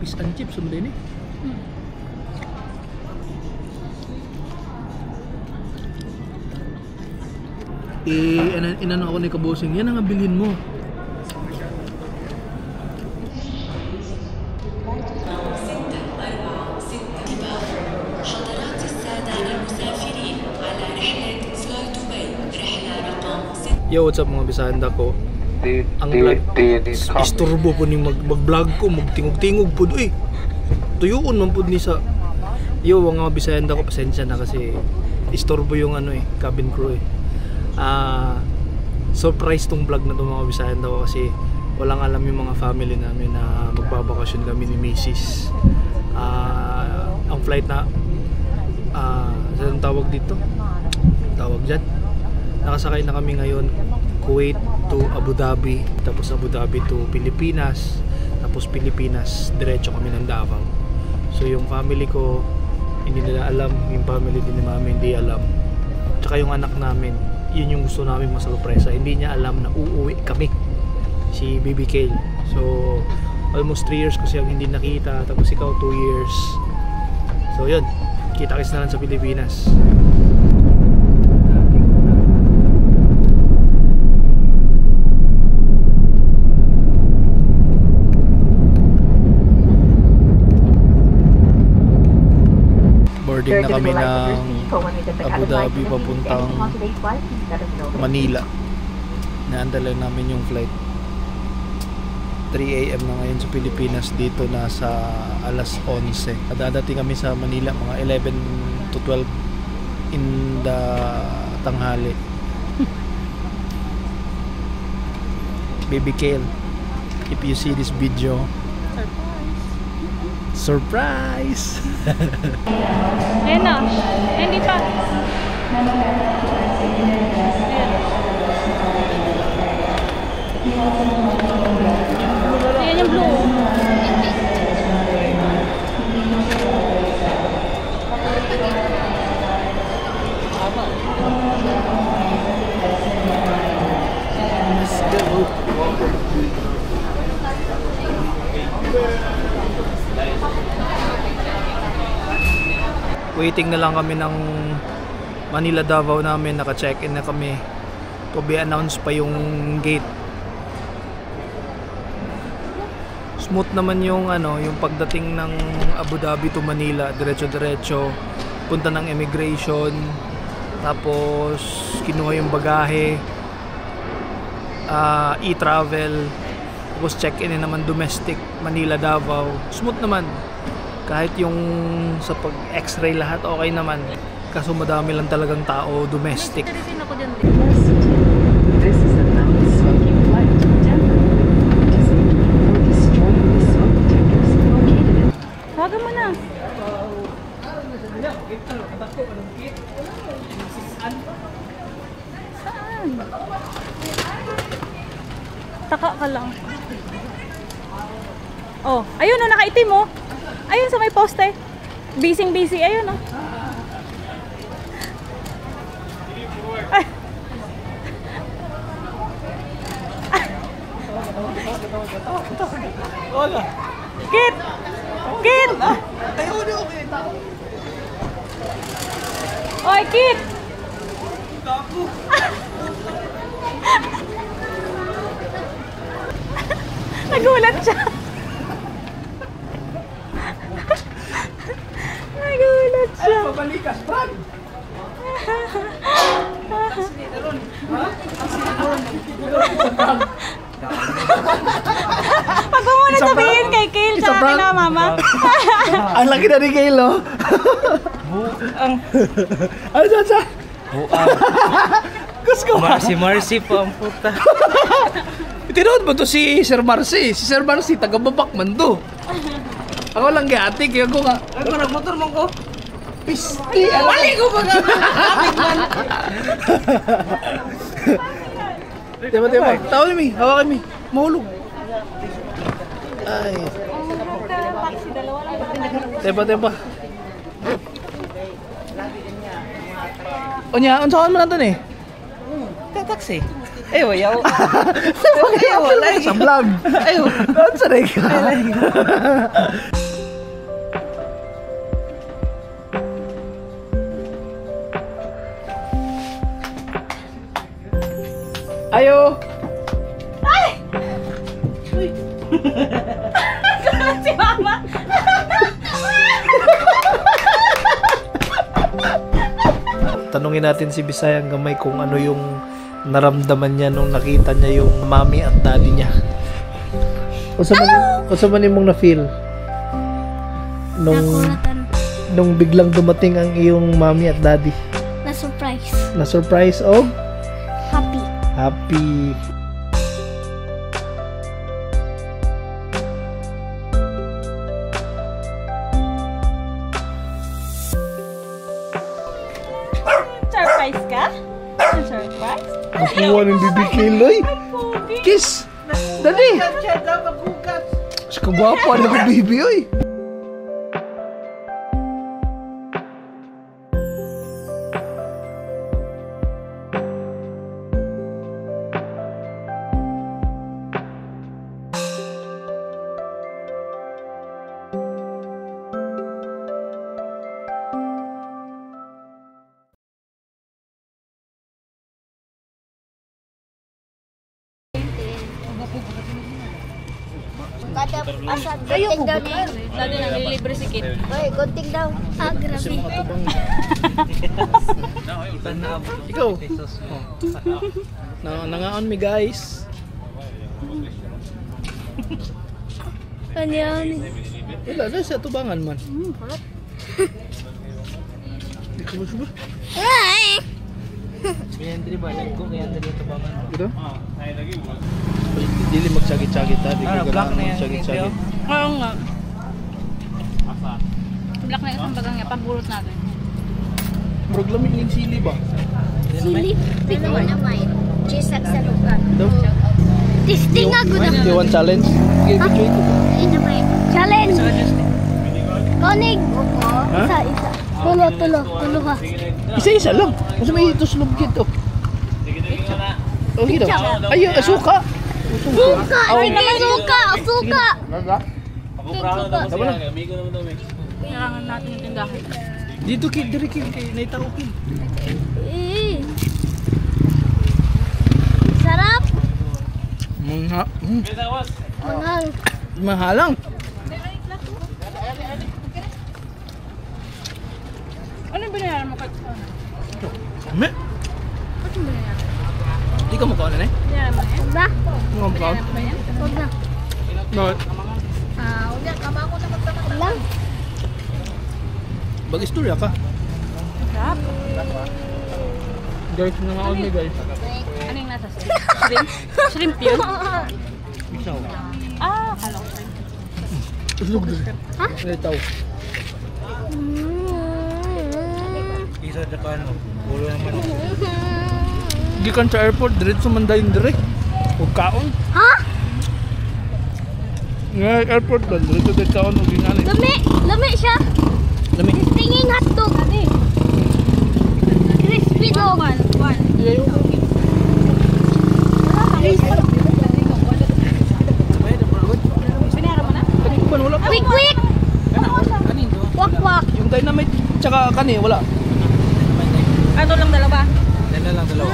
Fish and chips mo din eh. Inano ako ni Kabosing, yan ang abilin mo. Yo, what's up mga bisanda ko? Ang isturbo po ni mag-vlog ko, magtingog-tingog po. Tuyuon man po ni sa... Yo, mga bisanda ko, pasensya na kasi isturbo yung ano cabin crew surprise tong vlog na to mga bisanda ko kasi walang alam yung mga family namin na magbabakasyon kami ni Mrs. Ang flight na saan tawag dito? Tawag dyan? Nakasakay na kami ngayon Kuwait to Abu Dhabi, tapos Abu Dhabi to Pilipinas, tapos Pilipinas diretso kami ng Davao. So yung family ko hindi nila alam, yung family din ni mami hindi alam, tsaka yung anak namin, yun yung gusto namin masurpresa, hindi niya alam na uuwi kami, si Baby Kale. So almost 3 years ko siyang hindi nakita, tapos ikaw 2 years. So yun, kita-kits na lang sa Pilipinas. Boarding na kami ng Abu Dhabi papuntang Manila. Naantala namin yung flight. 3 AM na ngayon sa Pilipinas, dito nasa alas 11. At dadating kami sa Manila mga 11 to 12 in the tanghali. Baby Kale, if you see this video, surprise! Ayan na. Hindi pa. Ayan yung blue. Let's go! Waiting na lang kami ng Manila Davao namin, naka-check-in na kami. To be announced pa yung gate. Smooth naman yung yung pagdating ng Abu Dhabi to Manila, diretso-diretso, punta ng immigration, tapos kinuha yung bagahe, e-travel, tapos check-in naman domestic Manila Davao. Smooth naman. Kahit yung sa pag-x-ray lahat okay naman. Kaso madami lang talagang tao domestic. This is a non-smoking flight to Denver. For destroying the smoke detectors located in... Tawagan mo na. Saan? Taka ka lang. Oh, ayun o, nakaitim mo. Ayun sa may poste. Busy, ayun o. Ay. Kit! Kit! Oy, Kit! Nagulat siya. Nagulat siya. Ay, pabalikas, Brad! Pag mo muna sabihin kay Kale sa akin na mama. Ang laki na ni Kale, oh. Buang. Ano sa? Buang. Gusto ko. Si Marcy po ang puta. Tinood mo to si Sir Marcy. Si Sir Marcy, taga-babak man to. Ako lang gati, kaya ko nga. Ako nagmotor mo ko. Pisti! Wali ko ba nga? Tema. Tawal mi, hawakan mi. Mahulog. Ay. Tema. O niya, unsaon mo na to eh? Taxi. Ayaw, ayaw. Ayaw, lagi. Sa vlog. Ayaw. Saan sanay ka? Ayo. Si Mama. Tanungin natin si Bisayang Gamay kung ano yung naramdaman niya nung nakita niya yung mommy at daddy niya. O sa man mong na-feel nung biglang dumating ang iyong mommy at daddy? Na-surprise. Na-surprise o Happy. happy? Surprise ka? Surprise? Nakuha ng baby Kiloy. Kiss! Daddy! Mas kagwapa na ko baby oy. Kada asa gunting daw ni. Dati nalilibre si Kit. Oy, gunting daw. Ah, grabe. Ikaw. Nangaon mi guys. Kanyan. Wala na sa tubangan man. Ikaw ba suba? Ay! Kaya hindi ba? Nagko kaya hindi ito ba man? Ito? Dili magsagit-sagit ha. Di Ah, ko black na yan, magsagit-sagit. Oo nga. Black na isang bagang niya, pagburot natin. Murag lamig yung sili ba? Sili. Pero naman. Chisak sa lugar. Daw? Testing nga gud Do you want challenge? Okay, video ito. Ay naman. Challenge. Konig. Ha? Isa. Tulo ha. Isa-isa lang. Masa may ituslog kito. Oh, gito. Ayun, suka. Suka. Sige, suka. Suka. Kailangan natin yung tindahan. Dito kid, diri kid kay naitaw kid. Eh. Sarap. Mahal. Mahalang. Ano yung binayaran mo kahit ano? Me. Ba't yung binayaran? Di ka mukha na eh. Binayaran mo na yan? Ba? Mga mukha. Binayaran mo ba yan? Huwag na. No. Lang. Bag-istorya ka. Sarap. Guys, nangaon mi guys. Ano yung nasa shrimp? Shrimp yun? Isaw. Ah, kala ko shrimp. Uslog diri. Ha? Naitaw. Isa sa kano. Ulo naman. Gikan sa airport, diretso man dayon dire. Ug kaon. Ha? Nga airport lang, diretso dayon kaon ug ingani. Lami. Lami siya. Lami. Tingin hotdog. Crispy dog. Iyayo. Binayaran mo na? Kani ko wala pa. Quick, quick. Wak, wak. Yung dynamite tsaka kani wala. Ano lang dalawa? Dala lang dalawa.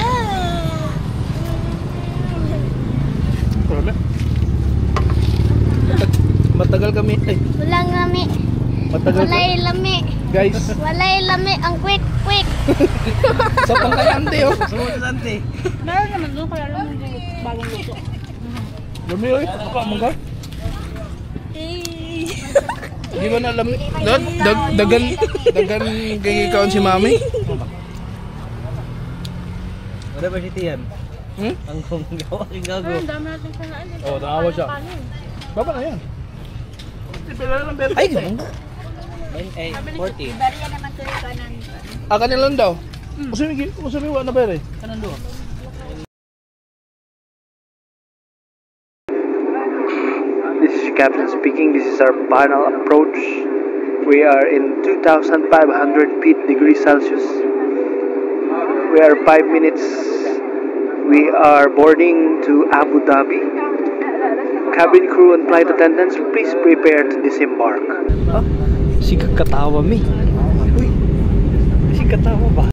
Problema. Matagal kami. Ay, Walang lami. matagal ka. Walay lami. Guys, Walay lami. Ang quick, quick. sa pangkayante oh. Sumunod sa ante. Meron naman doon, kaya lang yung bagong luto. Lami oy, apa mangga? Di ba na lami? Dagan gigikaon si mami. Wala ba si Tian? Hmm? Ang gawa king gago. Ang dami natin sa naan. Oh, naawa siya. Baba na yan. Ay, ganun. Eh, 40. Ah, kanila lang daw. Usumi wa na ba rin? Kanan doon. This is Captain speaking. This is our final approach. We are in 2,500 feet degrees Celsius. We are 5 minutes We are boarding to Abu Dhabi. Cabin crew and flight attendants, please prepare to disembark. Ah, si katawa mi. Uy, si katawa ba?